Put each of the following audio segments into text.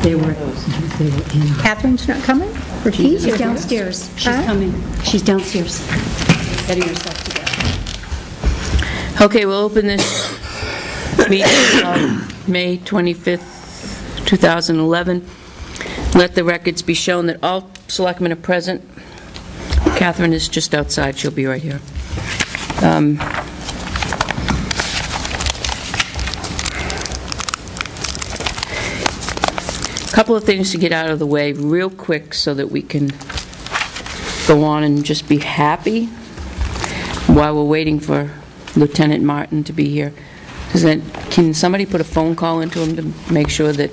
They were in. Catherine's not coming? Or She's here? downstairs. She's coming. She's downstairs. Getting herself together. Okay, we'll open this meeting on May 25th, 2011. Let the records be shown that all selectmen are present. Catherine is just outside. She'll be right here. Couple of things to get out of the way real quick so that we can go on and just be happy while we're waiting for Lieutenant Martin to be here. Can somebody put a phone call into him to make sure that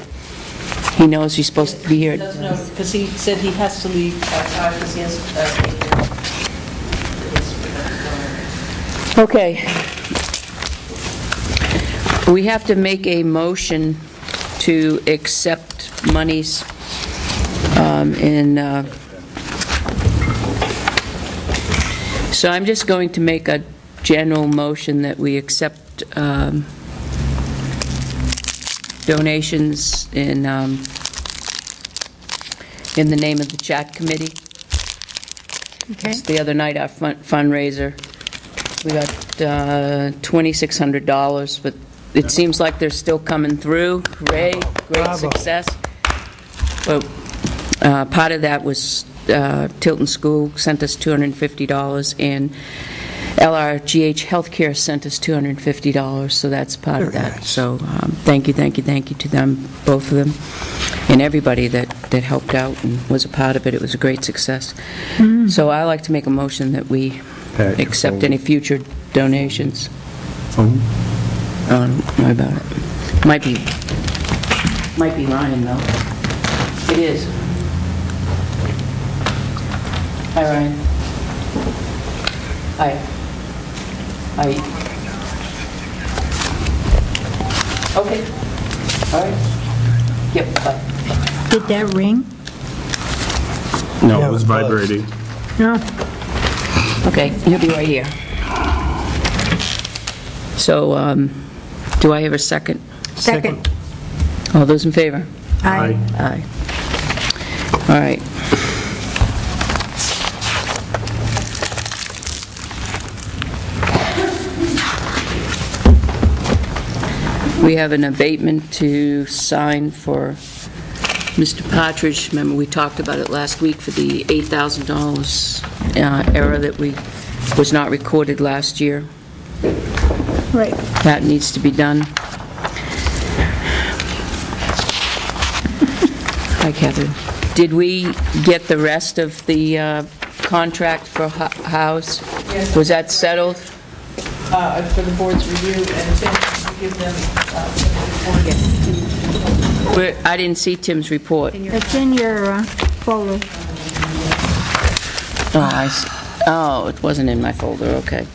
he knows he's supposed to be here? He doesn't know, because he said he has to leave at 5 because he has Okay. We have to make a motion to accept monies so I'm just going to make a general motion that we accept donations in the name of the chat committee. Okay. Just the other night, our fundraiser, we got $2,600, but it seems like they're still coming through. Hooray, great success. Well, part of that was Tilton School sent us $250, and LRGH Healthcare sent us $250, so that's part of that. So thank you to them, both of them, and everybody that helped out and was a part of it. It was a great success. So I like to make a motion that we accept any future donations. Don't worry about it. Might be Ryan, though. It is. Hi, Ryan. Hi. Okay. All right. Yep, bye. Did that ring? No, it was vibrating. No. Okay, he'll be right here. So, do I have a second? Second. All those in favor? Aye. Aye. All right. We have an abatement to sign for Mr. Partridge. Remember, we talked about it last week for the $8,000 error that was not recorded last year. Right. That needs to be done. Hi, Catherine. Did we get the rest of the contract for House? Yes. Was that settled? for the board's review, and Tim will give them the report. I didn't see Tim's report. It's in your folder. Oh, I see. Oh, it wasn't in my folder. Okay.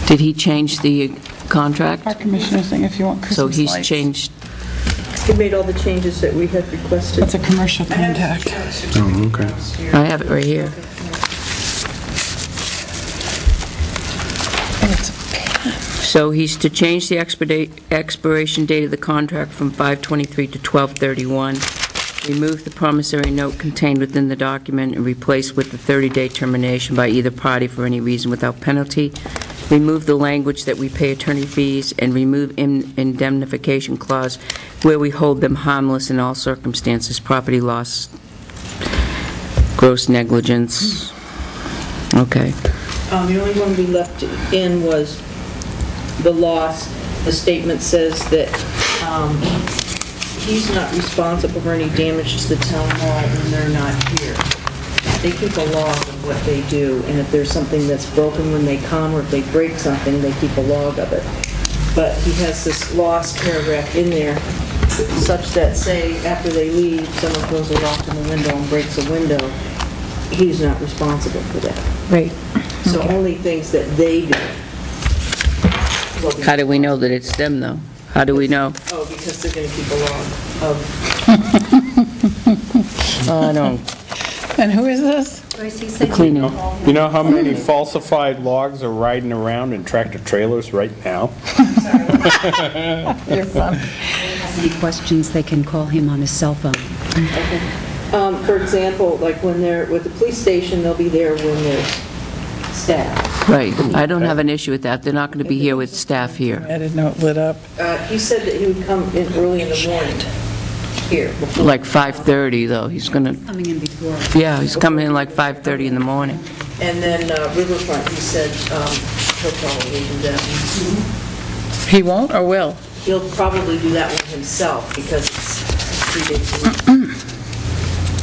Did he change the contract? Our commissioner thing, if you want Christmas So he's lights. changed. He made all the changes that we had requested. That's a commercial contact. Oh, okay. I have it right here. And it's a pen. So he's to change the expiration date of the contract from 5/23 to 12/31, remove the promissory note contained within the document and replace with the 30-day termination by either party for any reason without penalty, remove the language that we pay attorney fees, and remove indemnification clause where we hold them harmless in all circumstances, property loss, gross negligence. Okay. The only one we left in was the loss. The statement says that he's not responsible for any damage to the town hall when they're not here. They keep a log of what they do, and if there's something that's broken when they come, or if they break something, they keep a log of it. But he has this loss paragraph in there, such that, say, after they leave, someone throws a rock in the window and breaks a window, he's not responsible for that. Right. So only things that they do. How do we know that it's them, though? How do we know? Oh, because they're going to keep a log of, I don't, And who is this? the cleaning. You know how many falsified logs are riding around in tractor trailers right now? You're fun. Any questions, they can call him on his cell phone. for example, like when they're, with the police station, they'll be there when there's staff. Right, I don't have an issue with that. They're not going to be here with staff here. I didn't know it lit up. He said that he would come in early in the morning here. before- Like 5:30, though. He's going to, Coming in before. yeah, he's coming in like 5:30 in the morning. And then Riverfront, he said he'll probably do that one. He won't or will? He'll probably do that one himself because it's 3 days a week.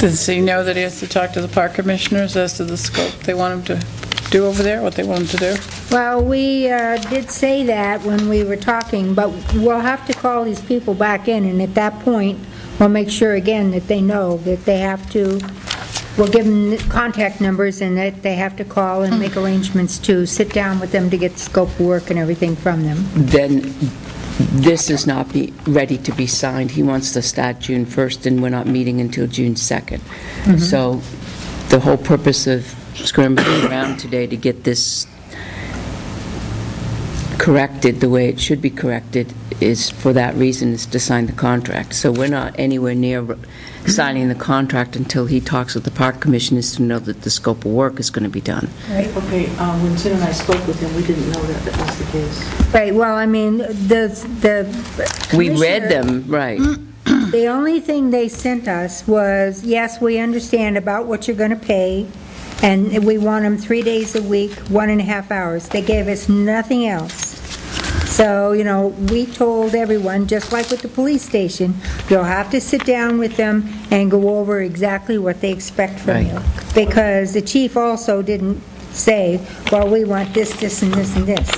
Does he know that he has to talk to the park commissioners as to the scope they want him to do over there, what they want him to do? Well, we did say that when we were talking, but we'll have to call these people back in, and at that point, we'll make sure again that they know that they have to, we'll give them the contact numbers and that they have to call and make arrangements to sit down with them to get the scope of work and everything from them. Then this is not ready to be signed. He wants to start June 1st, and we're not meeting until June 2nd. So the whole purpose of scrambling around today to get this corrected the way it should be corrected is for that reason, is to sign the contract. So we're not anywhere near signing the contract until he talks with the park commissioners to know that the scope of work is going to be done. Okay, when Tim and I spoke with him, we didn't know that was the case. Right, well, I mean, the We read commissioner- them, right. The only thing they sent us was, yes, we understand about what you're going to pay, and we want them 3 days a week, 1.5 hours. They gave us nothing else. So, you know, we told everyone, just like with the police station, you'll have to sit down with them and go over exactly what they expect from you. Because the chief also didn't say, well, we want this, this, and this, and this.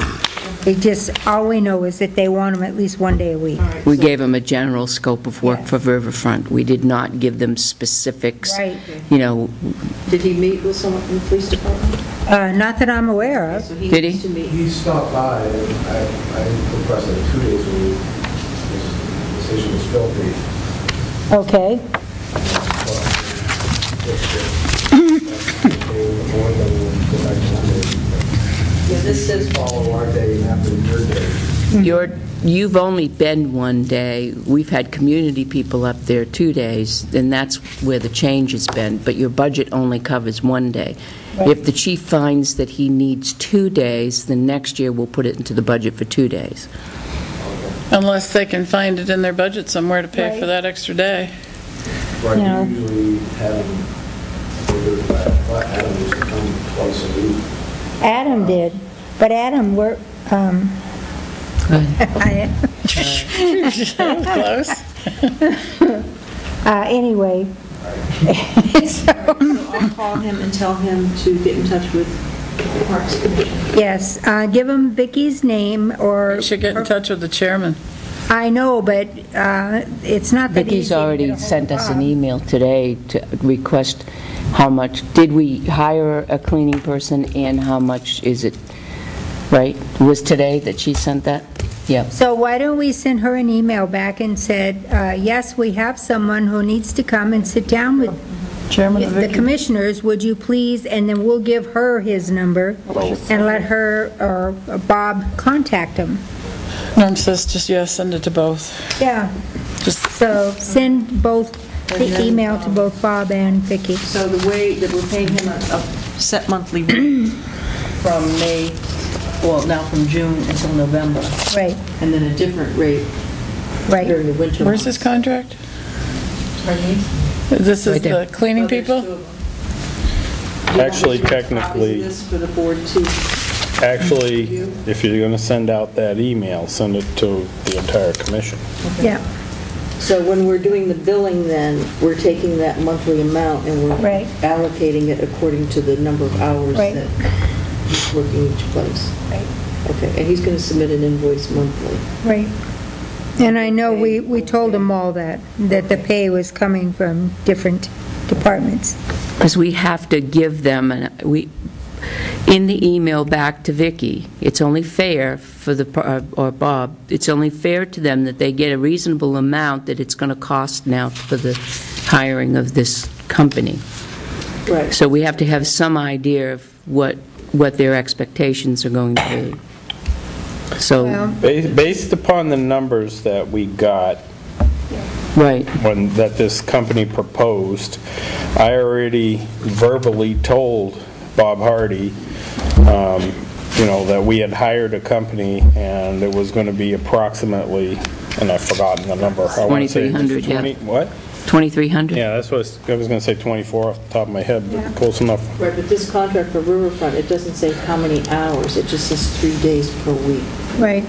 It just, all we know is that they want them at least 1 day a week. We gave them a general scope of work for Riverfront. We did not give them specifics, Right. you know. Did he meet with someone from the police department? Not that I'm aware of. So he Did needs he? to meet. He stopped by, and I requested 2 days a week. His decision was filthy. Okay. Yeah, this says Follow our day after your day. You've only been 1 day. We've had community people up there 2 days, and that's where the change has been, but your budget only covers 1 day. If the chief finds that he needs 2 days, then next year we'll put it into the budget for 2 days. Unless they can find it in their budget somewhere to pay for Right. that extra day. Right, No. usually Adam used to come twice a week. Adam did, but Adam worked, Close. anyway. So, I'll call him and tell him to get in touch with the Parks Commission. yes, give him Vicky's name, or... You should get in touch with the chairman. I know, but it's not that easy. Vicky's to get already a hold sent of us an Bob. email today to request how much, did we hire a cleaning person, and how much is it, right? Was today that she sent that? Yep. So why don't we send her an email back and said, yes, we have someone who needs to come and sit down with Chairman of the Vicky. commissioners, would you please, and then we'll give her his number and let her or Bob contact him. Norm says just, yeah, send it to both. Yeah, Just, so send both, the email to both Bob and Vicky. So the way that we're paying him a set monthly rate from May, well, now from June until November, Right, and then a different rate right. during the winter where's months. this contract? Pardon me? This is Right there. the cleaning Oh, there's people? 2 of them. Actually, You want me to make copies of technically- this for the board too? Actually, if you're going to send out that email, send it to the entire commission. Yeah, So when we're doing the billing then, we're taking that monthly amount and we're Right. allocating it according to the number of hours Right. that he's working each place. Right. Okay, and he's going to submit an invoice monthly. right. And I know we told them all that the pay was coming from different departments. Because we have to give them, in the email back to Vicki, it's only fair for or Bob, it's only fair to them that they get a reasonable amount that it's going to cost now for the hiring of this company. Right. So we have to have some idea of what their expectations are going to be. So, Based upon the numbers that we got right. that this company proposed, I already verbally told Bob Hardy, that we had hired a company and it was going to be approximately, and I've forgotten the number. I want to say 2,300, yeah. What? 2,300? Yeah, that's what I was going to say 24 off the top of my head, but close enough. Right, but this contract for Riverfront, it doesn't say how many hours, it just says 3 days per week. Right.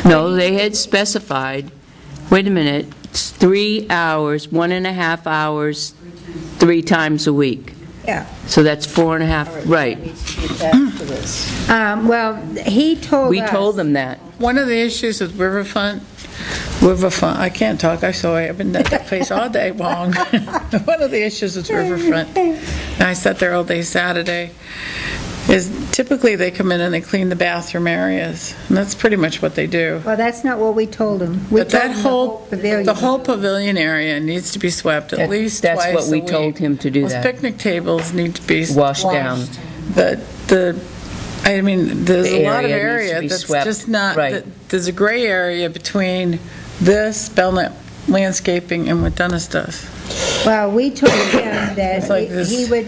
No, they had specified, wait a minute, it's 3 hours, 1.5 hours, 3 times a week. Yeah. So that's 4.5, right. That needs to be attached to this. Well, he told us. We told them that. One of the issues with Riverfront, I can't talk, I've been at that place all day long. One of the issues with Riverfront, and I sat there all day Saturday, is typically they come in and they clean the bathroom areas, and that's pretty much what they do. Well, that's not what we told him. We But told that him the whole pavilion area needs to be swept at least twice a week. That's what we told him to do Those that. picnic tables need to be Washed down. There's The a lot of area needs to area be that's swept, just not, right. there's a gray area between this, Belknap Landscaping, and what Dennis does. Well, we told him that like this. he would,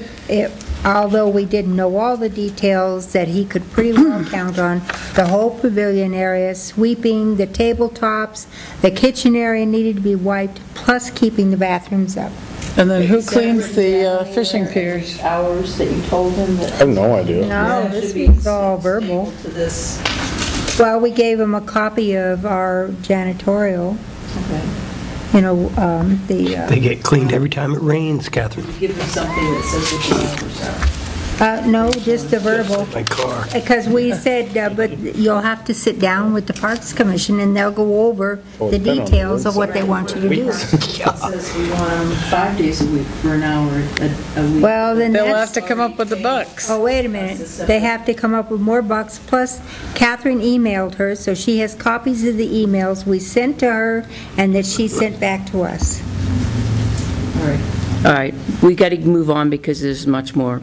although we didn't know all the details, that he could pretty well count on the whole pavilion area, sweeping the tabletops, the kitchen area needed to be wiped, plus keeping the bathrooms up. And then who Is that cleans written the down fishing anywhere? piers? Hours that you told him that. I have no idea. No, That this should be was all verbal. stapled to this. Well, we gave him a copy of our janitorial, Okay. They get cleaned every time it rains, Catherine. Give them something that says what the hours are. no, just the verbal. My car. Because we said, but you'll have to sit down with the Parks Commission and they'll go over the depend on the details of what they want you to do. It says we want them 5 days a week for an hour a week. Well, then They'll that's... have to come up with the bucks. Oh, wait a minute. They have to come up with more bucks. Plus, Catherine emailed her, so she has copies of the emails we sent to her and that she sent back to us. All right. All right, we got to move on because there's much more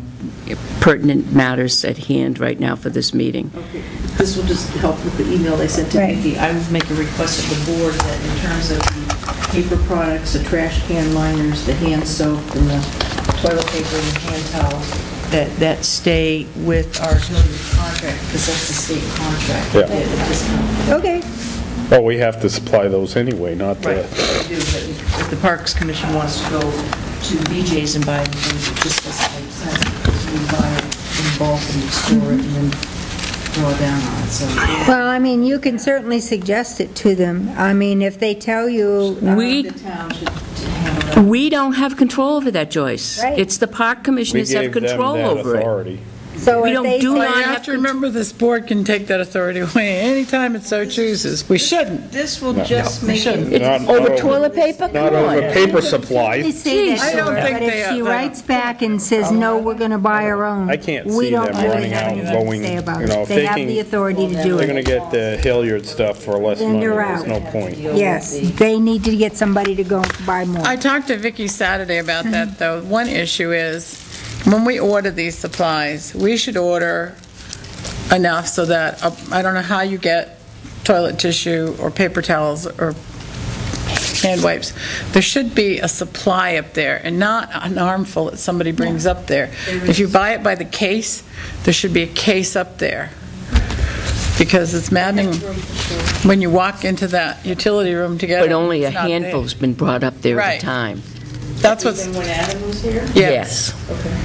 pertinent matters at hand right now for this meeting. Okay. This will just help with the email they sent to Right. Vicki. I would make a request of the board that in terms of the paper products, the trash can liners, the hand soap, and the toilet paper and the hand towels, that stay with our Hilliard contract, because that's the state contract. Yeah. They have a discount. Okay. Well, we have to supply those anyway, not Right, the... they do, but if the Parks Commission wants to go to BJ's and buy the things, it just doesn't make sense, because we buy it in bulk and we store it and then draw down on it, so. Well, I mean, you can certainly suggest it to them. I mean, if they tell you... We- The town should handle that. We don't have control over that, Joyce. Right. It's the park We commissioners have gave them control that over it. authority. So We if don't they do say- But not you have to remember, this board can take that authority away anytime it so chooses. We shouldn't. This will just make shouldn't. it. Not Over over- toilet paper? Not Come over on. paper They supply. say that Jeez. to I don't her, think but they if she have that. writes back and says, no, we're going to buy our own, I can't we see don't them really running have out anything going, to say about you know, it. if They they have can- the authority to do They're going to it. get the Hilliard stuff for less Then money. they're There's out. no point. Yes, they need to get somebody to go buy more. I talked to Vicki Saturday about that, though. One issue is, when we order these supplies, we should order enough so that, I don't know how you get toilet tissue or paper towels or hand wipes. There should be a supply up there and not an armful that somebody brings up there. If you buy it by the case, there should be a case up there. Because it's maddening when you walk into that utility room together. But only a it's not there. handful's been brought up there at Right. a time. That's what's, Even when Adam was here? Yes. Okay.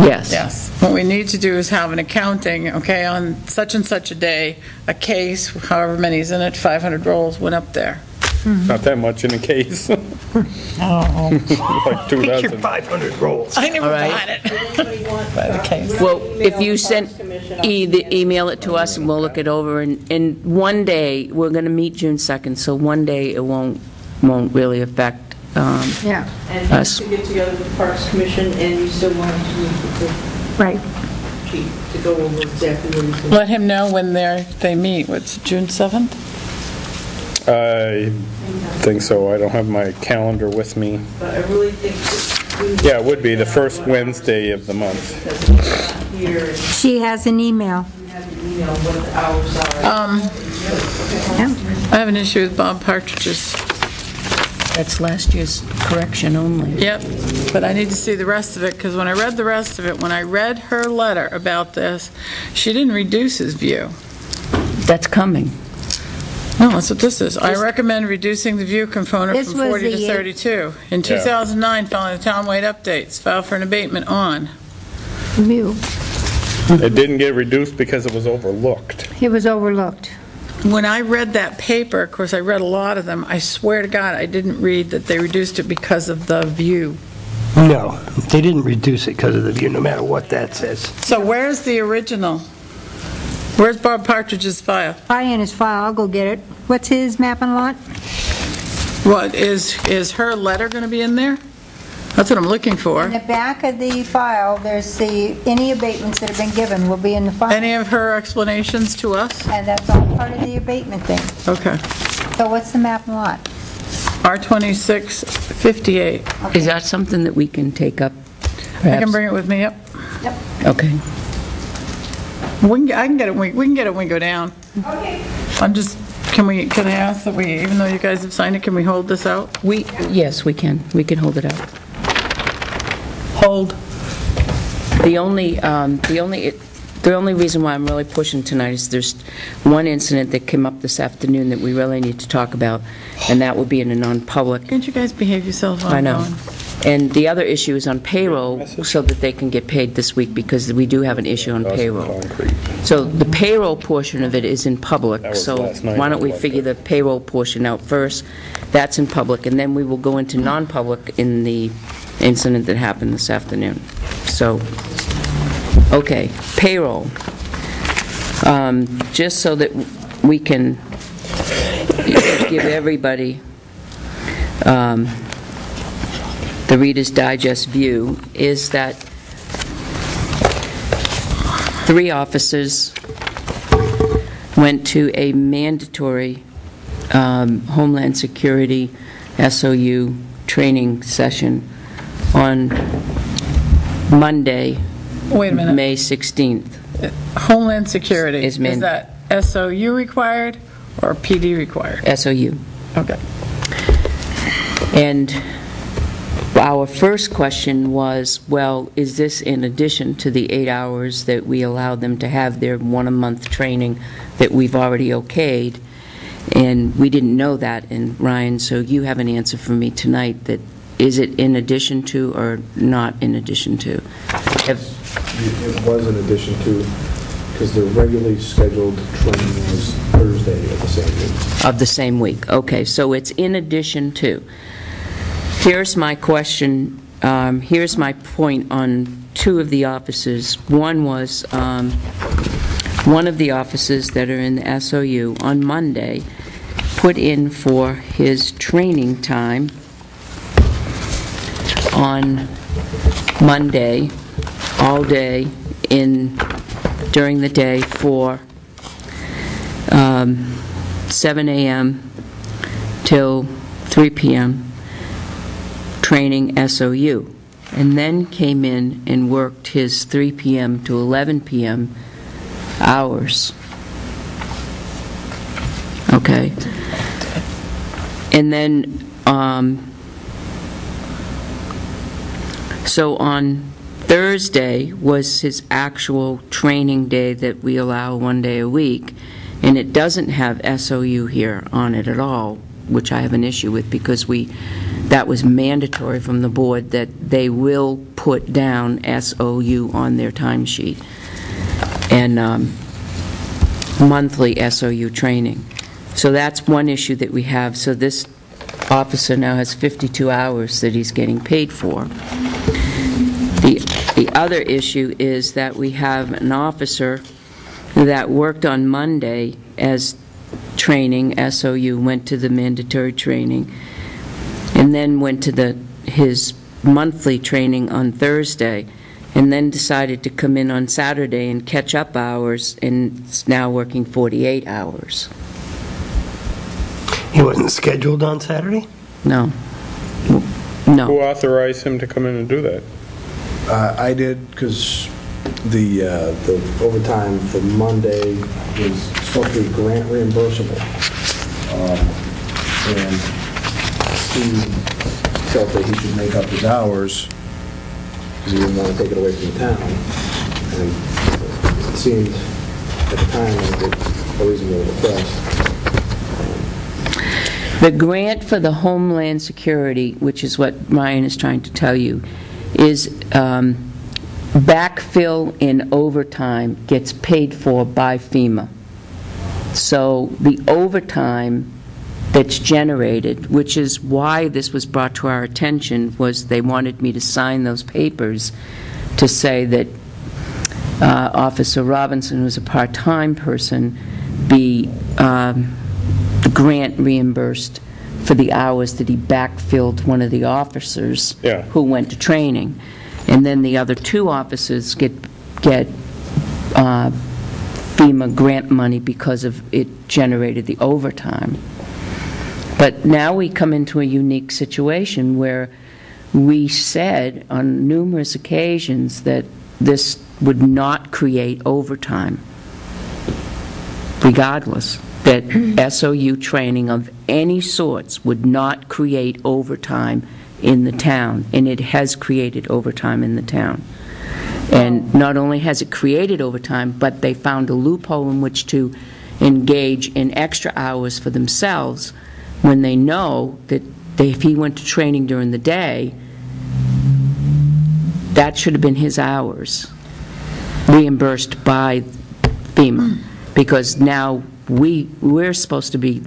Yes. yes. What we need to do is have an accounting, okay, on such and such a day, a case, however many's in it, 500 rolls went up there. Not that much in a case. Like Picture 2,000. 500 rolls. I never All right. bought it. Anybody want? By the case. Well, if you Email send, the Parks Commission, I'll email it to us and we'll look it over. And one day, we're going to meet June 2nd, so one day it won't really affect Yeah, And us. to get together with the Parks Commission, and you still want to meet with right. the chief. to go over exactly what he's going Let him know when they meet. What's June 7th? I think so. I don't have my calendar with me. But I really think that Yeah, it would be the first Wednesday of the month. because he's not here and She has an email. you have to email what the hours are. Yeah. I have an issue with Bob Partridge's. That's last year's correction only. Yep, but I need to see the rest of it, because when I read the rest of it, when I read her letter about this, she didn't reduce his view. That's coming. No, that's what this is. I recommend reducing the view component This from was 40 to the- 32. In 2009, following the townwide updates, file for an abatement on. View. It didn't get reduced because it was overlooked. It was overlooked. When I read that paper, of course, I read a lot of them, I swear to God, I didn't read that they reduced it because of the view. No, they didn't reduce it because of the view, no matter what that says. So where's the original? Where's Bob Partridge's file? Probably in his file, I'll go get it. What's his map and lot? What, is her letter going to be in there? That's what I'm looking for. In the back of the file, there's any abatements that have been given will be in the file. Any of her explanations to us? And that's all part of the abatement thing. Okay. So what's the map and lot? R2658. Is that something that we can take up? I Perhaps? can bring it with me, yep. Okay. I can get it, we can get it when we go down. Okay. I'm just, can I ask that we, even though you guys have signed it, can we hold this out? Yes, we can. We can hold it out. Hold. The only reason why I'm really pushing tonight is there's one incident that came up this afternoon that we really need to talk about, and that would be in a non-public. Can't you guys behave yourselves while I I'm know. gone? And the other issue is on payroll, so that they can get paid this week, because we do have an issue on payroll. Concrete. So the payroll portion of it is in public, That was so last night why don't we I looked figure at. the payroll portion out first? That's in public, and then we will go into non-public in the incident that happened this afternoon. So, okay, payroll. Just so that we can give everybody the Reader's Digest view, is that 3 officers went to a mandatory Homeland Security SOU training session on Monday, Wait a minute. May 16th. Homeland Security, Is is that SOU required or PD required? SOU. Okay. And our first question was, well, is this in addition to the 8 hours that we allow them to have their one-a-month training that we've already okayed? And we didn't know that, and Ryan, so you have an answer for me tonight, that is it in addition to or not in addition to? It was in addition to, because the regularly scheduled training was Thursday of the same week. Of the same week. Okay, so it's in addition to. Here's my question, here's my point on 2 of the officers. One was, one of the officers that are in the SOU on Monday put in for his training time on Monday, all day, during the day for 7 a.m. till 3 p.m. training SOU, and then came in and worked his 3 p.m. to 11 p.m. hours. Okay. And then, so on Thursday was his actual training day that we allow 1 day a week, and it doesn't have SOU here on it at all, which I have an issue with, because that was mandatory from the board that they will put down SOU on their timesheet, and monthly SOU training. So that's one issue that we have. So this officer now has 52 hours that he's getting paid for. The other issue is that we have an officer that worked on Monday as training, SOU, went to the mandatory training, and then went to his monthly training on Thursday, and then decided to come in on Saturday and catch up hours, and is now working 48 hours. He wasn't scheduled on Saturday? No. Who No. authorized him to come in and do that? I did, because the overtime for Monday was supposed to be grant reimbursable. And he felt that he should make up his hours because he didn't want to take it away from the town. And it seemed at the time like a reasonable request. The grant for the Homeland Security, which is what Ryan is trying to tell you, is backfill in overtime gets paid for by FEMA. So the overtime that's generated, which is why this was brought to our attention, was they wanted me to sign those papers to say that Officer Robinson, who's a part-time person, be grant reimbursed for the hours that he backfilled one of the officers Yeah. who went to training. And then the other two officers get FEMA grant money because of it generated the overtime. But now we come into a unique situation where we said on numerous occasions that this would not create overtime, regardless, that SOU training of any sorts would not create overtime in the town, and it has created overtime in the town. And not only has it created overtime, but they found a loophole in which to engage in extra hours for themselves when they know that if he went to training during the day, that should have been his hours, reimbursed by FEMA, because now we're supposed to be,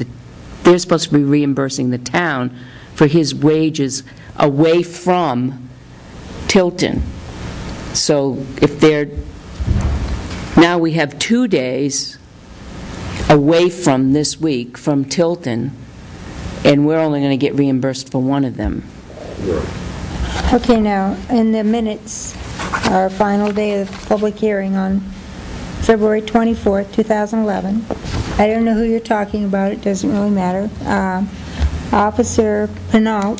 they're supposed to be reimbursing the town for his wages away from Tilton. So if they're, now we have 2 days away from this week, from Tilton, and we're only going to get reimbursed for one of them. Okay, now, in the minutes, our final day of the public hearing on February 24th, 2011. I don't know who you're talking about, it doesn't really matter. Officer Penault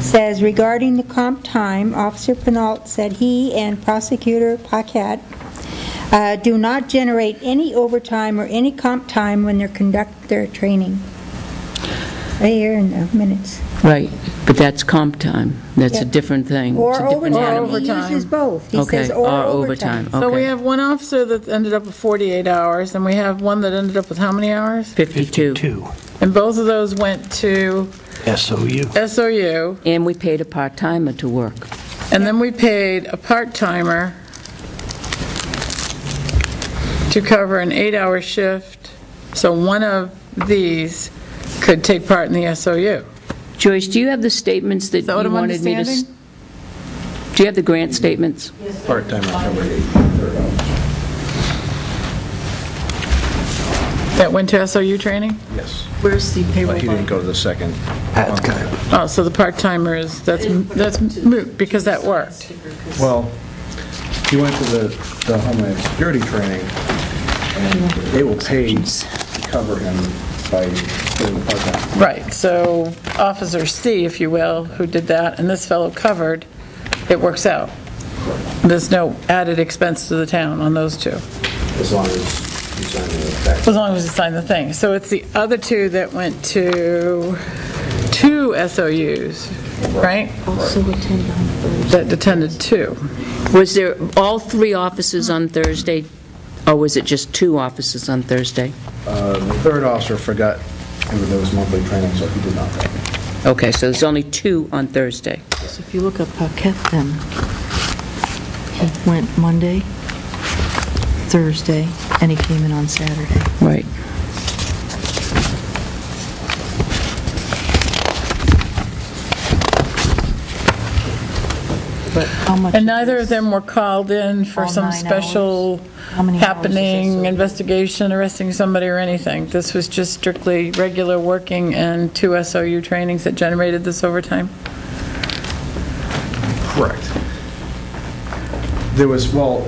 says, regarding the comp time, Officer Penault said he and Prosecutor Paquette do not generate any overtime or any comp time when they conduct their training. Right here in the minutes. Right, but that's comp time. That's a Yeah. different thing. Or It's a different overtime. animal. He uses both. He Okay, says or overtime. So we okay. have one officer that ended up with 48 hours, and we have one that ended up with how many hours? 52. And both of those went to SOU. SOU, And we paid a part-timer to work. and then we paid a part-timer to cover an 8-hour shift, so one of these could take part in the SOU. Joyce, do you have the statements that Is that what you I'm wanted me to... understanding? Do you have the grant statements? Part-time October 8th, third hours. That went to SOU training? Yes. Where's the payroll? But he didn't go to the second. That's kind of, Oh, so the part-timer is, that's moot, because that worked. Well, he went to the Homeland Security training, and they will pay to cover him by putting the part-time. Right, so Officer C, if you will, who did that, and this fellow covered, it works out. There's no added expense to the town on those two, As long as you sign the back. as long as you sign the thing. So it's the other two that went to two SOUs, right? Also attend on Thursday. That attended two. Was there all 3 officers on Thursday, or was it just 2 officers on Thursday? The third officer forgot there was monthly training, so he did not go. Okay, so there's only 2 on Thursday. So if you look at Paquette then, he went Monday, Thursday, and he came in on Saturday. Right. But how much? And neither of them were called in for All some 9 special hours? How many hours is happening, this? investigation, arresting somebody or anything. This was just strictly regular working and 2 SOU trainings that generated this overtime? Correct. There was, well,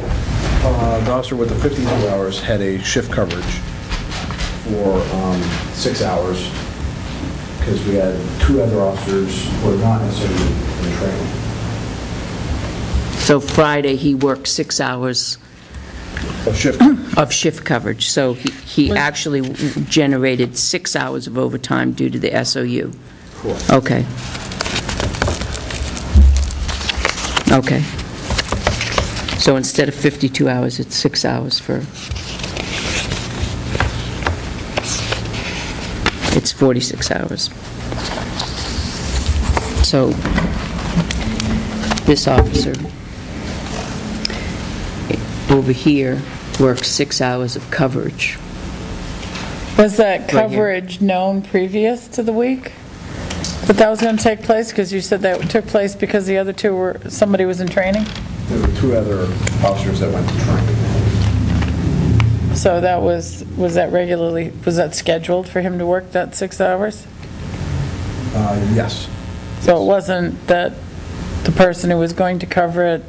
the officer with the 52 hours had a shift coverage for 6 hours, because we had 2 other officers who were not necessarily in training. So Friday, he worked 6 hours Of shift. of shift coverage, so he actually generated 6 hours of overtime due to the SOU. Correct. Okay. Okay. So instead of 52 hours, it's 6 hours for, it's 46 hours. So this officer over here works 6 hours of coverage. Was that Right here. coverage known previous to the week? That that was going to take place? Because you said that took place because the other two were, somebody was in training? There were 2 other officers that went to training. So that was that regularly, was that scheduled for him to work that 6 hours? Yes. So it wasn't that the person who was going to cover it,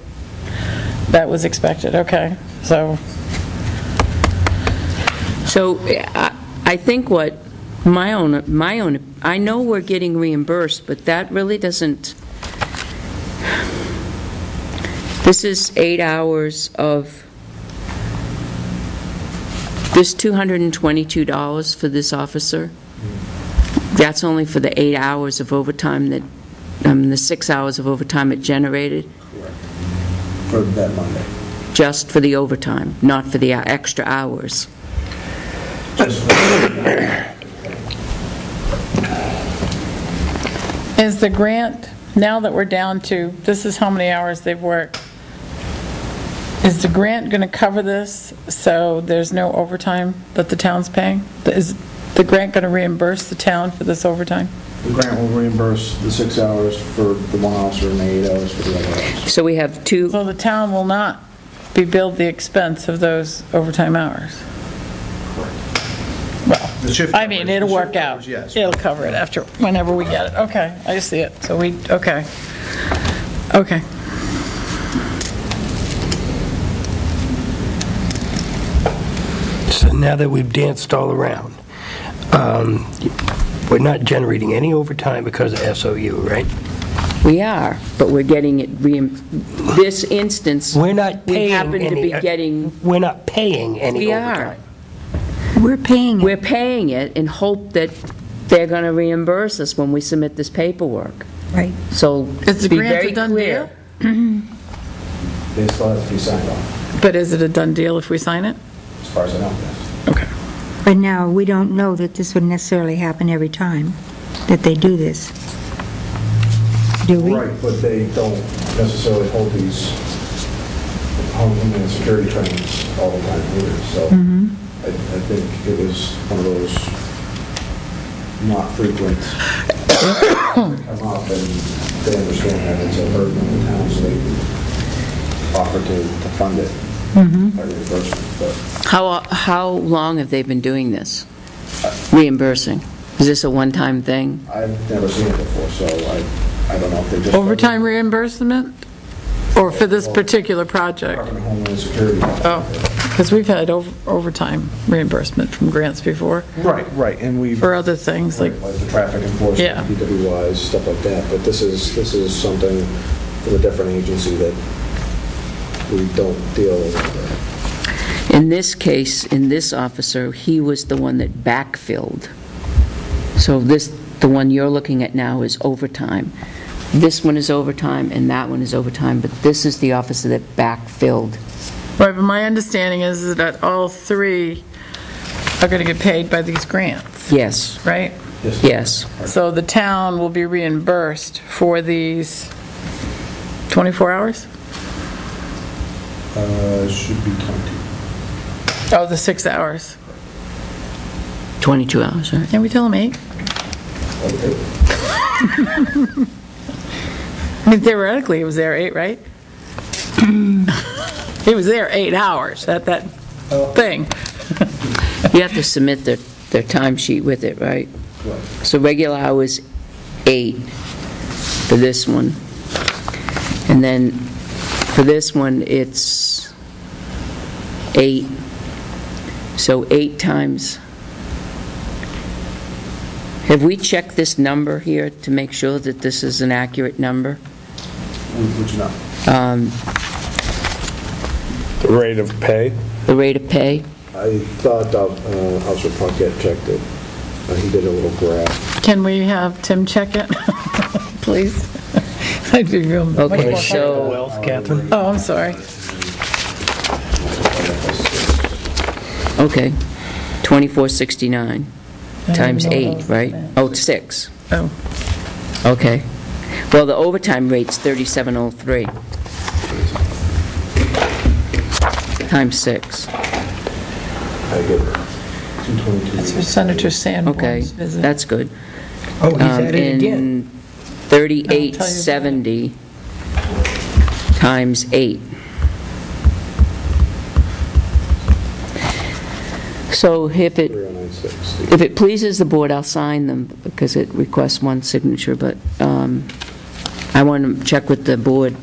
that was expected, okay. So, I think what my own, I know we're getting reimbursed, but that really doesn't, this is 8 hours of, this $222 for this officer, that's only for the 8 hours of overtime that, the 6 hours of overtime it generated? Correct. For that Monday. Just for the overtime, not for the extra hours. is the grant, now that we're down to, this is how many hours they've worked, is the grant going to cover this so there's no overtime that the town's paying? Is the grant going to reimburse the town for this overtime? The grant will reimburse the 6 hours for the one officer and the 8 hours for the other officer. So we have two, So the town will not be billed the expense of those overtime hours? Well, The shift I mean, coverage- it'll the shift work out. coverage, yes. It'll cover it after, whenever we get it. Okay, I see it. So we, okay. Okay. So now that we've danced all around, we're not generating any overtime because of SOU, right? we are, but we're getting it, this instance, We're not we paying happen to be any, getting, we're not paying any we are. overtime. We're paying it. We're paying it in hope that they're going to reimburse us when we submit this paperwork. Right. So, Is the be grant very a done clear. deal? They still have to be signed off, But is it a done deal if we sign it? as far as I know, yes. Okay. But now, we don't know that this would necessarily happen every time that they do this. Do we? Right, but they don't necessarily hold these Homeland Security trainings all the time either, so I think it was one of those not frequent come up, and they understand that it's a burden on the town, so they offer to fund it by reimbursement, but How long have they been doing this? Reimbursing? Is this a one-time thing? I've never seen it before, so I don't know if they just... Overtime reimbursement? Or for this particular project? Department of Homeland Security. Oh, because we've had overtime reimbursement from grants before Right, and we... for other things, like, Like the traffic enforcement, Yeah. DWIs, stuff like that, but this is something from a different agency that we don't deal with. In this case, in this officer, he was the one that backfilled. So this, the one you're looking at now is overtime. This one is overtime and that one is overtime, but this is the officer that backfilled. right, but my understanding is that all three are going to get paid by these grants, Yes, right? yes. So the town will be reimbursed for these 24 hours? Should be 20. Oh, the 6 hours. 22 hours, right? Can we tell them 8? Okay. I mean, theoretically, it was there 8, right? It was there 8 hours at that thing. You have to submit their timesheet with it, right? Right. So regular hours, 8 for this one. And then For this one, it's 8. So 8 times. Have we checked this number here to make sure that this is an accurate number? Which not? The rate of pay? The rate of pay? I thought Officer Puckett checked it. He did a little graph. Can we have Tim check it, please? I'd be real. much Okay, more so- Wealth, Catherine? Oh, I'm sorry. Okay, 2469 times know 8, those right? math. Oh, 6. Oh, Okay. Well, the overtime rate's 3703 times 6. I get 222. that's for Senator Sanborn's Okay, visit. that's good. Oh, he's at it again. And 3870 times 8. So if it 309.60. If it pleases the board, I'll sign them because it requests one signature, but I want to check with the board.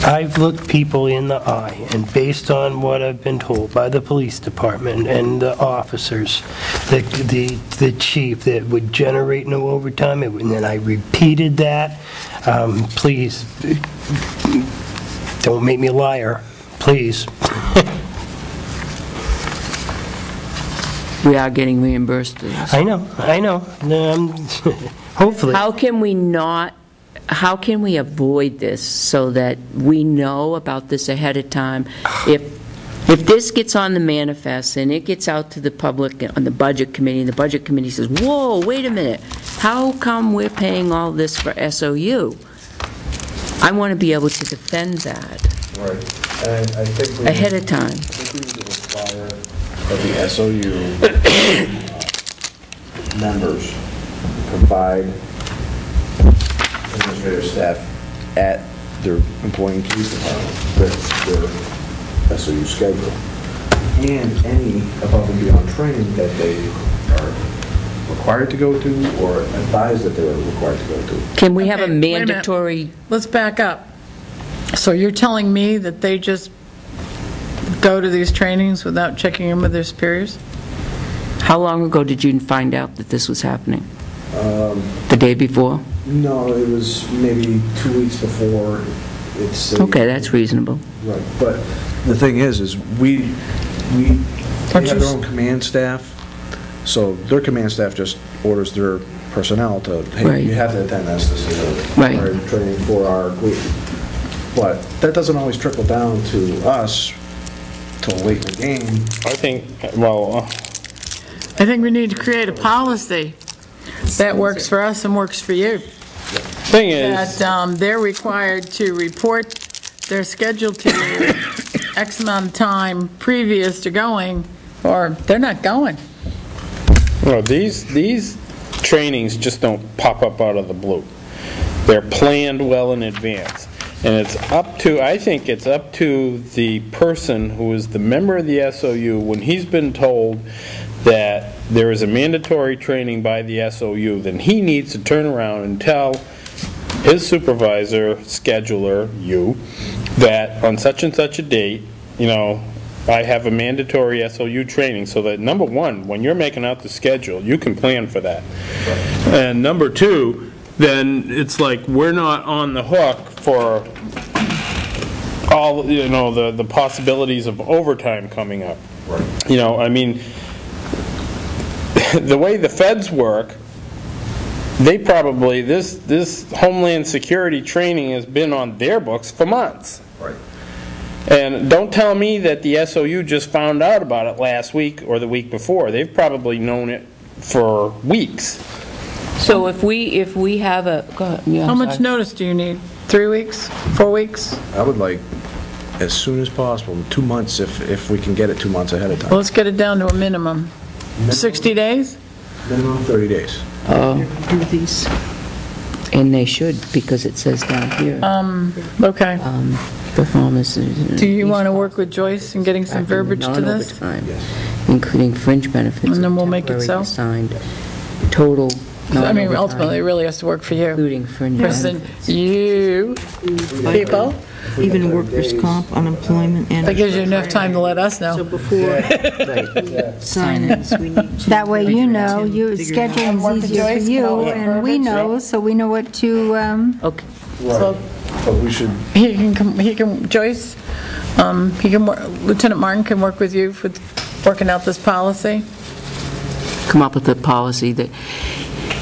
I've looked people in the eye, and based on what I've been told by the police department and the officers, the chief, that would generate no overtime, and then I repeated that. Please, don't make me a liar, please. We are getting reimbursed for this. I know. Hopefully. How can we avoid this so that we know about this ahead of time? If this gets on the manifest and it gets out to the public on the Budget Committee, and the Budget Committee says, whoa, wait a minute, how come we're paying all this for SOU? I want to be able to defend that Right. And I think we ahead of time. I think we need to require that the SOU members provide administrative staff at their employing police department with their SOU schedule and any above and beyond training that they are required to go to or advised that they are required to go to. Can we have a Okay, wait a minute. mandatory? Let's back up. So you're telling me that they just go to these trainings without checking in with their superiors? How long ago did you find out that this was happening? The day before? No, it was maybe 2 weeks before. It's Okay, that's reasonable. right. But the thing is we they have their own command staff, so their command staff just orders their personnel to, hey, Right. you have to attend this. This is Right. our training for our group. But that doesn't always trickle down to us till late in the game. I think, well, I think we need to create a policy that works for us and works for you. thing is, That they're required to report their schedule to you X amount of time previous to going, or they're not going. well, these trainings just don't pop up out of the blue. They're planned well in advance. And I think it's up to the person who is the member of the SOU, when he's been told that there is a mandatory training by the SOU, then he needs to turn around and tell his supervisor, scheduler, you, that on such and such a date, I have a mandatory SOU training, so that, number one, when you're making out the schedule, you can plan for that. And number two, then it's like we're not on the hook for all, the possibilities of overtime coming up. Right. I mean, the way the feds work, they probably, this Homeland Security training has been on their books for months. Right. And don't tell me that the SOU just found out about it last week or the week before. They've probably known it for weeks. So if we have a, go ahead. Yeah, How I'm much sorry. notice do you need? 3 weeks? 4 weeks? I would like, as soon as possible, 2 months if we can get it 2 months ahead of Well, time. let's get it down to a minimum. 60 days? Minimum 30 days. Do these. And they should, because it says down here. Okay. Performance. Do you want to work with Joyce in getting some verbiage to this? Including fringe benefits. And then we'll of make it temporary so? assigned. Total I mean, ultimately, it really has to work for you. Including for Kristen, you people, Even workers' comp, unemployment, and... that gives you enough time to let us So know. before sign this, we need to... That way you know, your figure it out. scheduling's easier for you, and we know, so we know what to, Okay. So But we should, Joyce, Lieutenant Martin can work with you for working out this policy. Come up with a policy that,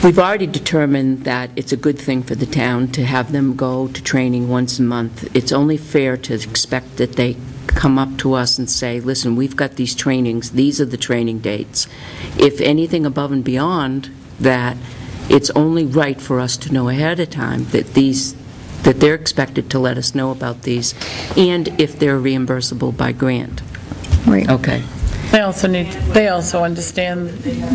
we've already determined that it's a good thing for the town to have them go to training once a month. It's only fair to expect that they come up to us and say, listen, we've got these trainings, these are the training dates. If anything above and beyond that, it's only right for us to know ahead of time that they're expected to let us know about these, and if they're reimbursable by grant. Right. Okay. They also understand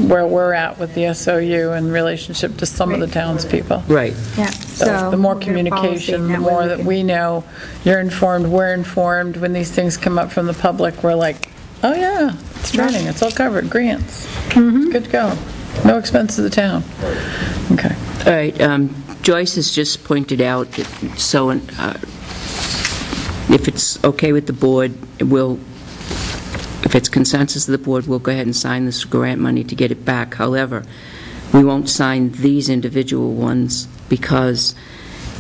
where we're at with the SOU in relationship to some of the townspeople. Right. yeah, So so... the more we'll get a policy, communication, and the that way more we that can- we know, you're informed, we're informed. When these things come up from the public, we're like, oh yeah, it's training, it's all covered, grants. Good to go. No expense to the town. Okay. All right, Joyce has just pointed out, that so if it's okay with the board, if it's consensus of the board, we'll go ahead and sign this grant money to get it back. However, we won't sign these individual ones because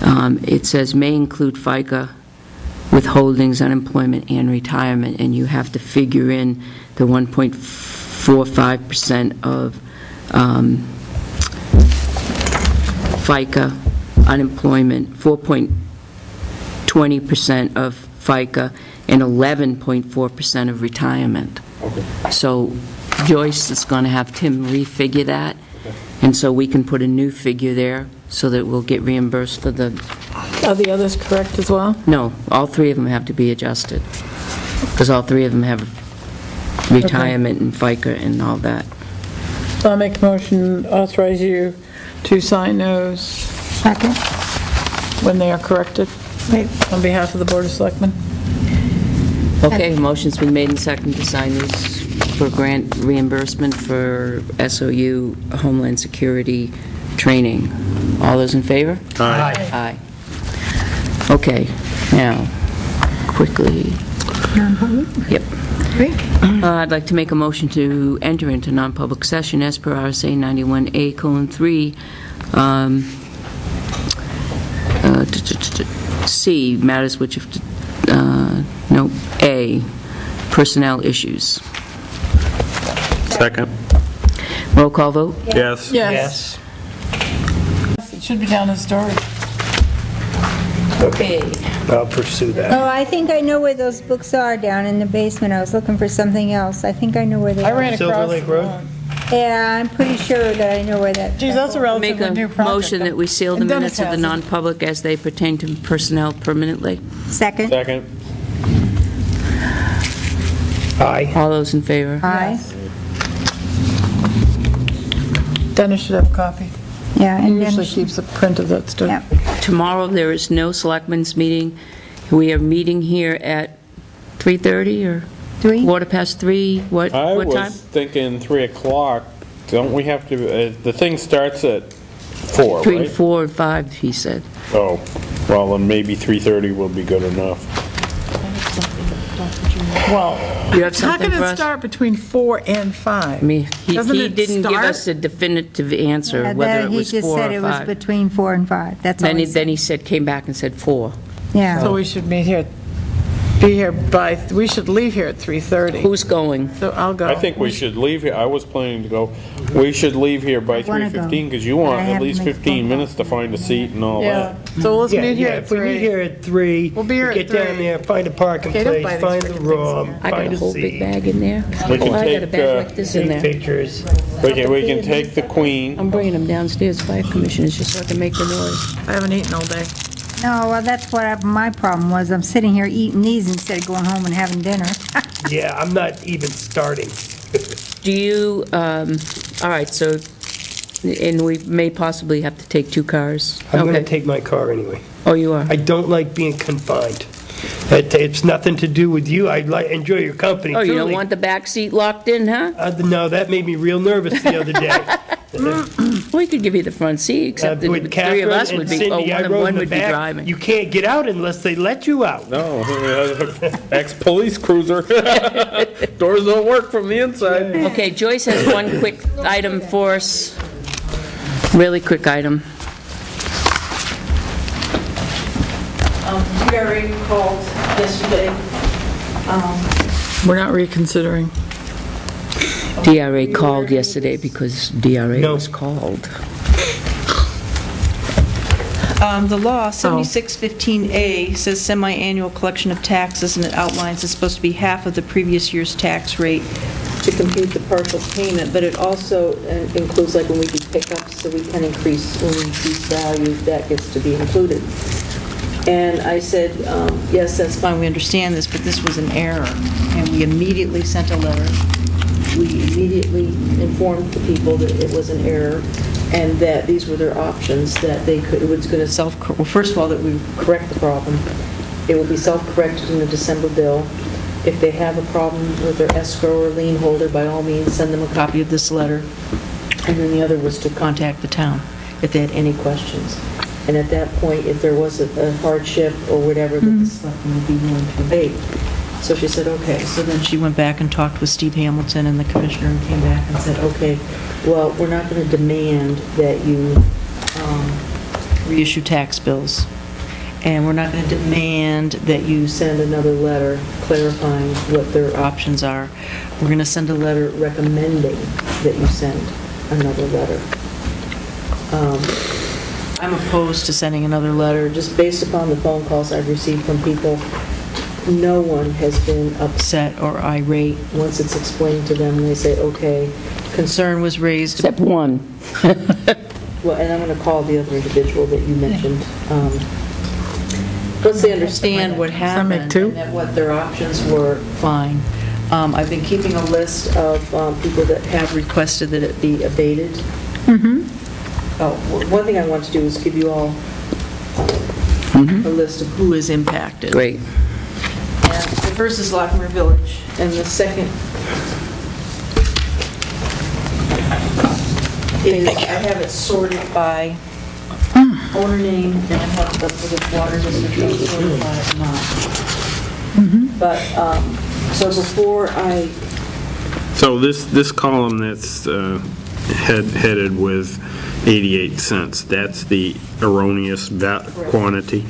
it says may include FICA, withholdings, unemployment, and retirement, and you have to figure in the 1.45% of FICA, unemployment, 4.20% of FICA, and 11.4% of retirement. So Joyce is going to have Tim refigure that, and so we can put a new figure there so that we'll get reimbursed for the... Are the others correct as well? No, all three of them have to be adjusted, because all three of them have retirement and FICA and all that. So I'll make a motion, authorize you to sign those Second? when they are corrected on behalf of the Board of Selectmen. Okay, motion's been made and seconded to sign these for grant reimbursement for SOU Homeland Security training. All those in favor? Aye. Aye. Okay, now, quickly. Yep. I'd like to make a motion to enter into non-public session as per RSA 91A:3, C, matters which, no, A, personnel issues. Second. Roll call vote? Yes. Yes. It should be down in storage. Okay. I'll pursue that. Oh, I think I know where those books are, down in the basement. I was looking for something else. I think I know where they I are. ran Silver across. Lake Road? Yeah, I'm pretty sure that I know where that... Geez, that's a Make relatively a new project. motion that we seal the And Dennis minutes of the has it. non-public as they pertain to personnel permanently. Second? Second. Aye. All those in favor? Aye. Dennis should have a copy. Yeah, He and then... usually keeps a print of that stuff. Yeah. Tomorrow, there is no selectmen's meeting. We are meeting here at 3:30 or 3? quarter past 3? What I time? was thinking 3 o'clock. Don't we have to, the thing starts at 4, Between right? 4 and 5, he said. Oh, well, then maybe 3:30 will be good enough. Well, You have how something can for it us? start between 4 and 5? I mean, Doesn't he it didn't give start? us a definitive answer Yeah, whether it he was just 4 said or it was 5. between 4 and 5. That's all he said. Then he said, came back and said 4. Yeah. So we should be here we should leave here at 3:30. Who's going? So I'll go. I think we should leave here, I was planning to go, we should leave here by I wanna go. 3:15, because you But want I at have to least make a 15 phone minutes to find a seat and all Yeah, that. so let's meet here at If we 3. meet here at 3. We'll be here at Get down 3. there, find a parking Okay, don't place, buy find these the freaking room, things I got find a a whole big seat. bag in there. We can Oh, I got a take, bag like this in Take there. pictures. We can take the Queen. I'm bringing them downstairs, fire commissioners, just so I can make the noise. I haven't eaten all day. No, well, that's what my problem was. I'm sitting here eating these instead of going home and having dinner. Yeah, I'm not even starting. Do you, all right, so, and we may possibly have to take 2 cars? I'm going to Okay. take my car anyway. Oh, you are? I don't like being confined. It's nothing to do with you. I enjoy your company, Oh, you don't truly. want the back seat locked in, huh? No, that made me real nervous the other day. We could give you the front seat, except that With the three of us Catherine would and be, oh, Cindy, I rode in one the would be back. driving. You can't get out unless they let you out. No, ex-police cruiser. Doors don't work from the inside. Okay, Joyce has one quick item for us. Really quick item. DRA called yesterday. We're not reconsidering. DRA called yesterday because DRA No. was called. The law, 7615A, says semi-annual collection of taxes, and it outlines it's supposed to be half of the previous year's tax rate to compute the partial payment, but it also includes, like, when we do pickups, so we can increase, when we increase value, that gets to be included. And I said, yes, that's fine, we understand this, but this was an error. And we immediately sent a letter. We immediately informed the people that it was an error and that these were their options, that they could, it was going to well, first of all, that we would correct the problem. It will be self-corrected in the December bill. If they have a problem with their escrow or lien holder, by all means, send them a copy of this letter. And then the other was to contact the town if they had any questions. And at that point, if there was a hardship or whatever, that the selectmen would be willing to abate. So she said, okay. So then she went back and talked with Steve Hamilton and the commissioner and came back and said, okay, well, we're not going to demand that you reissue tax bills. And we're not going to demand that you send another letter clarifying what their options are. We're going to send a letter recommending that you send another letter. I'm opposed to sending another letter, just based upon the phone calls I've received from people. No one has been upset or irate once it's explained to them, and they say, okay, concern was raised. Except one. Well, and I'm going to call the other individual that you mentioned. Once they understand what happened and that what their options were, fine. I've been keeping a list of people that have requested that it be abated. Oh, one thing I want to do is give you all a list of who is impacted. Great. And the first is Lockmere Village, and the second is, I have it sorted by owner name, and I have it for the water district, sorted by amount. But, so before I... So this column that's headed with 88 cents, that's the erroneous quantity?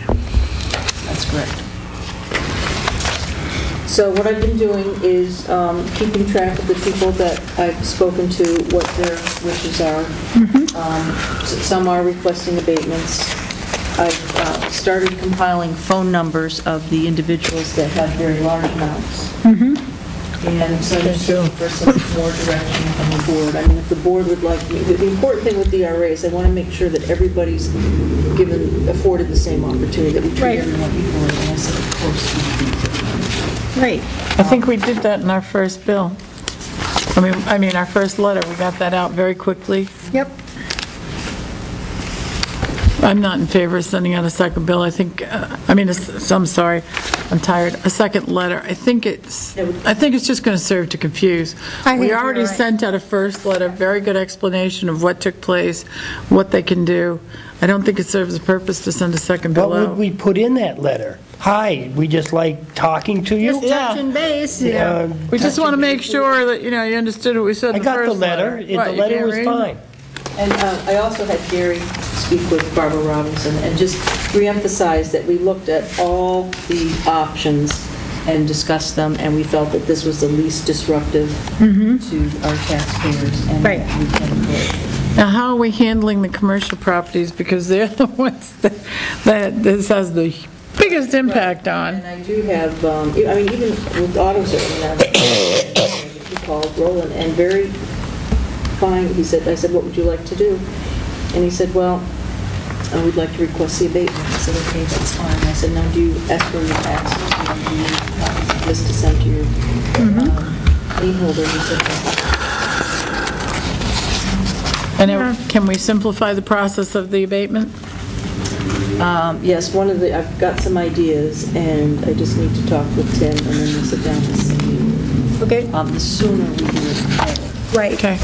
That's correct. So what I've been doing is keeping track of the people that I've spoken to, what their wishes are. Some are requesting abatements. I've started compiling phone numbers of the individuals that have very large amounts. And so I'm just looking for some more direction from the board. I mean, if the board would like me, the important thing with DRA is I want to make sure that everybody's afforded the same opportunity, that we treat everyone equally. And I said, of course we do. Right. I think we did that in our first bill. I mean, our first letter, we got that out very quickly. Yep. I'm not in favor of sending out a second bill. I think, I'm sorry, I'm tired. A second letter, I think it's just going to serve to confuse. I think We you're already right. sent out a first letter, very good explanation of what took place, what they can do. I don't think it serves a purpose to send a second bill What would out. we put in that letter? Hi, we just like talking to you? Just touching base, you know. We just want to make sure that, you understood what we said I in the got the first letter. letter. The What, you letter can't was read? fine. And I also had Gary speak with Barbara Robinson and just reemphasize that we looked at all the options and discussed them, and we felt that this was the least disruptive to our taxpayers. And Right. that we can avoid. Now, how are we handling the commercial properties? Because they're the ones that this has the biggest impact on. And I do have, I mean, even with AutoZone, he called Roland, and very fine, he said, I said, what would you like to do? And he said, well, we'd like to request the abatement. I said, okay, that's fine. I said, now do you escrow your taxes? Do you need this to send to your lien holder? He said, no. And can we simplify the process of the abatement? Yes, I've got some ideas, and I just need to talk with Tim, and then we'll sit down and see. Okay. The sooner we do it, the better. Right. Okay,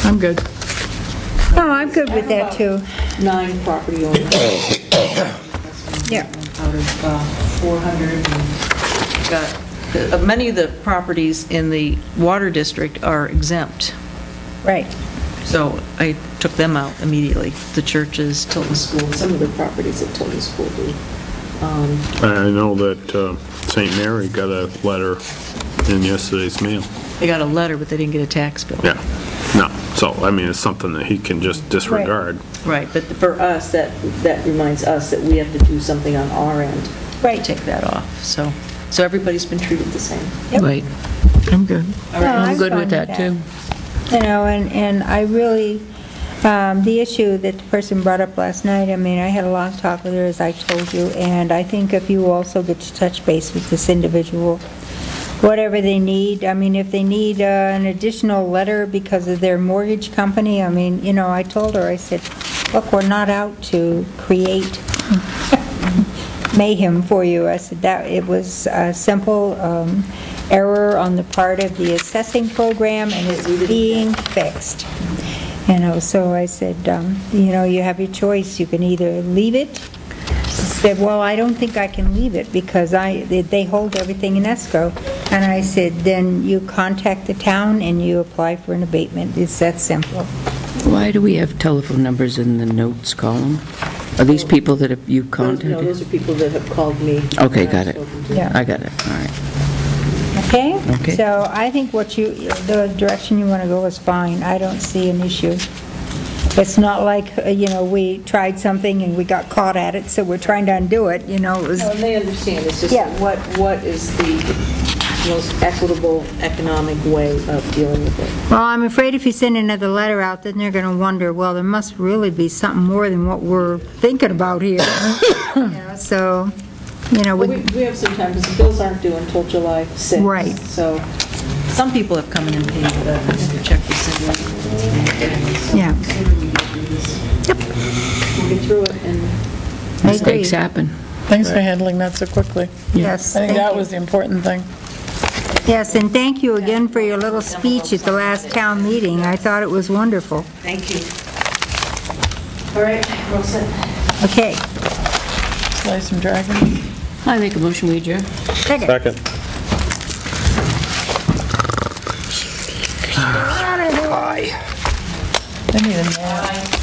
I'm good. Oh, I'm good with that, too. 9 property owners. Yeah. Out of 400, and got, many of the properties in the water district are exempt, Right. so I took them out immediately. The churches, Tilton School, some of the properties at Tilton School do. I know that St. Mary got a letter in yesterday's mail. They got a letter, but they didn't get a tax bill. Yeah, no, so, I mean, it's something that he can just disregard. Right, but for us, that reminds us that we have to do something on our end. Right. To take that off, so everybody's been treated the same. Right. I'm good. I'm good fine with that, too. You know, and I really, the issue that the person brought up last night, I mean, I had a long talk with her, as I told you, and I think if you also get to touch base with this individual, whatever they need, I mean, if they need an additional letter because of their mortgage company, I mean, you know, I told her, I said, look, we're not out to create mayhem for you. I said that it was a simple error on the part of the assessing program, and it's being fixed. You know, so I said, you know, you have your choice. You can either leave it. She said, well, I don't think I can leave it because they hold everything in escrow. And I said, then you contact the town and you apply for an abatement. It's that simple. Why do we have telephone numbers in the notes column? Are these people that you No, contacted? those are people that have called me. Okay, got it. Yeah. I got it, all right. Okay? Okay. So I think the direction you want to go is fine. I don't see an issue. It's not like, you know, we tried something and we got caught at it, so we're trying to undo it, you know, it was... No, and they understand, it's just Yeah. what is the most equitable economic way of dealing with it. Well, I'm afraid if you send another letter out, then they're going to wonder, well, there must really be something more than what we're thinking about here. You know, so, you know, But we have some time, because the bills aren't due until July 6th. Right. So some people have come in and paid the check for Cindy. Yeah. Yep. We'll get through it, and I agree. Mistakes happen. Thanks for handling that so quickly. Yes. I think thank that you. was the important thing. Yes, and thank you again for your little speech at the last town meeting. I thought it was wonderful. thank you. All right, we're all set. Okay. Slay some dragons. I make a motion, we adjourn. Second. Second. I need a nap.